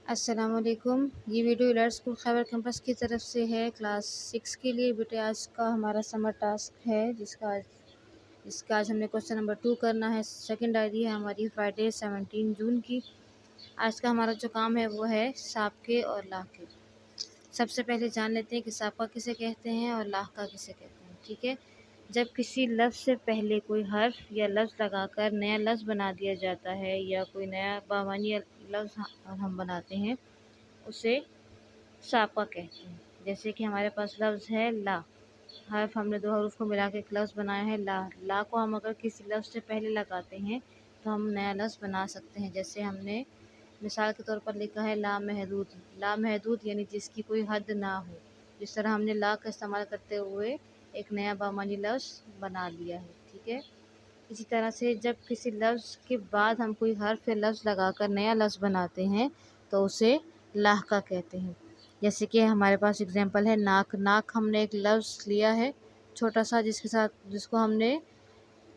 السلام علیکم۔ یہ ویڈیو الرٹ اسکول خیبر کیمپس کی طرف سے ہے کلاس 6 کے لیے۔ بیٹے آج کا ہمارا سمر ٹاسک ہے جس کا آج ہم نے کوسچن نمبر 2 کرنا ہے۔ سیکنڈ ڈائری ہے ہماری فرائیڈے 17 جون کی۔ آج کا ہمارا جو کام ہے وہ ہے سابقے اور لاحقے۔ سب سے پہلے جان لیتے ہیں کہ سابقہ کسے کہتے ہیں اور لاحقہ کسے کہتے ہیں، ٹھیک ہے۔ جب کسی لفظ سے پہلے کوئی حرف یا لفظ لگا کر نیا لفظ بنا دیا جاتا ہے یا کوئی نیا بامعنی لفظ ہم بناتے ہیں اسے سابقہ کہتے ہیں۔ جیسے کہ ہمارے پاس لفظ ہے لا، حرف ہم نے 2 حروف کو ملا کے ایک لفظ بنایا ہے لا۔ لا کو ہم اگر کسی لفظ سے پہلے لگاتے ہیں تو ہم نیا لفظ بنا سکتے ہیں۔ جیسے ہم نے مثال کے طور پر لکھا ہے لا محدود۔ لا محدود یعنی جس کی کوئی حد نہ ہو۔ جس طرح ہم نے لا کا استعمال کرتے ہوئے ایک نیا بامعنی لفظ بنا لیا ہے، ٹھیک ہے۔ اسی طرح سے جب کسی لفظ کے بعد ہم کوئی حرف یا لفظ لگا کر نیا لفظ بناتے ہیں تو اسے لاحقہ کہتے ہیں۔ جیسے کہ ہمارے پاس اگزامپل ہے ناک۔ ناک ہم نے ایک لفظ لیا ہے چھوٹا سا جس کو ہم نے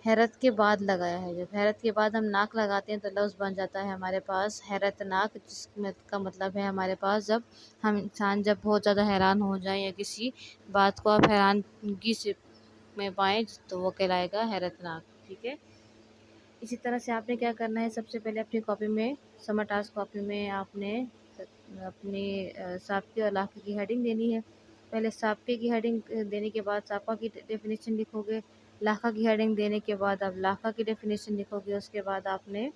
حیرت کے بعد لگایا ہے۔ جب حیرت کے بعد ہم ناک لگاتے ہیں تو لفظ بن جاتا ہے ہمارے پاس حیرت ناک، جس کا مطلب ہے ہمارے پاس جب انسان جب بہت زیادہ حیران ہو جائے یا کسی بات کو آپ حیرانگی سے میں پائیں تو وہ کہلائے گا حیرت ناک، ٹھیک ہے۔ اسی طرح سے آپ نے کیا کرنا ہے، سب سے پہلے اپنی کاپی میں سمر ٹاسک کاپی میں آپ نے اپنی سابقے اور لاحقے کی ہیڈنگ دینی ہے۔ پہلے سابقے کی ہیڈنگ دینے کے بعد سابقہ کی ڈیفینیشن لکھو گے، لاحقہ کی ہیڈنگ دینے کے بعد آپ لاحقہ کی ڈیفینیشن لکھو گے۔ اس کے بعد آپ نے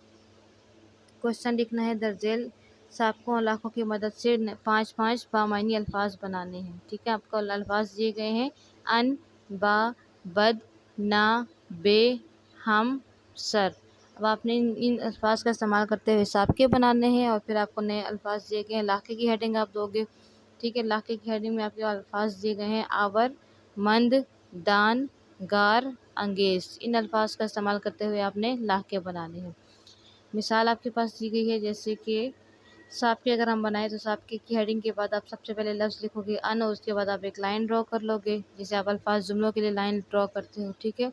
کوسچن لکھنا ہے درج ذیل سابقوں اور لاحقوں کی مدد سے 5 بامعنی الفاظ بنانے ہیں، ٹھیک ہے۔ آپ کو الفاظ دیے گئے ہیں ان، با، بد، نا، بے، ہم، سر۔ اب آپ نے ان الفاظ کا استعمال کرتے ہوئے سابقے بنانے ہیں اور پھر آپ کو نئے الفاظ دیے گئے ہیں۔ لاحقے کی ہیڈنگ آپ دو گے، ٹھیک ہے۔ لاحقے کی ہیڈنگ میں آپ کے الفاظ دیے گئے ہیں آور، مند، دان، گار، انگیز۔ ان الفاظ کا استعمال کرتے ہوئے آپ نے لاحقے بنانے ہیں۔ مثال آپ کے پاس دی گئی ہے، جیسے کہ سابقے اگر ہم بنائیں تو سابقے کی ہیڈنگ کے بعد آپ سب سے پہلے لفظ لکھو گے ان، اور اس کے بعد آپ ایک لائن ڈرا کر لو گے، جیسے آپ الفاظ جملوں کے لیے لائن ڈرا کرتے ہو، ٹھیک ہے۔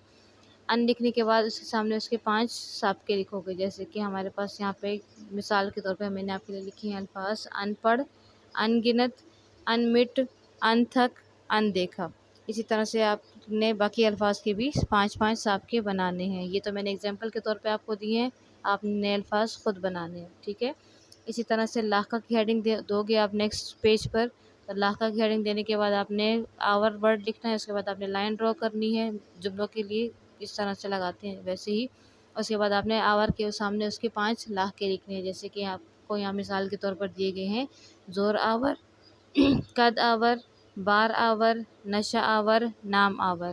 ان لکھنے کے بعد اس کے سامنے اس کے 5 سابقے لکھو گے، جیسے کہ ہمارے پاس یہاں پہ مثال کے طور پہ میں نے آپ کے لیے لکھے ہیں الفاظ ان پڑھ، ان گنت، ان مٹ، ان تھک، ان دیکھا۔ اسی طرح سے آپ نے باقی الفاظ کے بھی 5 سابقے بنانے ہیں۔ یہ تو میں نے اگزامپل کے طور پہ آپ کو دیے ہیں، آپ نے نئے الفاظ خود بنانے ہیں، ٹھیک ہے۔ اسی طرح سے لاحقہ کی ہیڈنگ دو گے آپ نیکسٹ پیج پر، تو لاحقہ کی ہیڈنگ دینے کے بعد آپ نے آور ورڈ لکھنا ہے، اس کے بعد آپ نے لائن ڈرا کرنی ہے جملوں کے لیے اس طرح سے لگاتے ہیں ویسے ہی۔ اس کے بعد آپ نے آور کے سامنے اس کے 5 لاحقے لکھنے ہیں، جیسے کہ آپ کو یہاں مثال کے طور پر دیے گئے ہیں زور آور، قد آور، بار آور، نشہ آور، نام آور،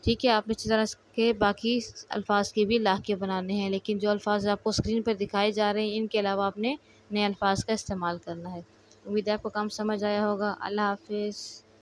ٹھیک ہے۔ آپ نے اسی طرح کے باقی الفاظ کے بھی لاحقے بنانے ہیں، لیکن جو الفاظ آپ کو اسکرین پر دکھائے جا رہے ہیں ان کے علاوہ آپ نے نئے الفاظ کا استعمال کرنا ہے۔ امید ہے آپ کو کام سمجھ آیا ہوگا۔ اللہ حافظ۔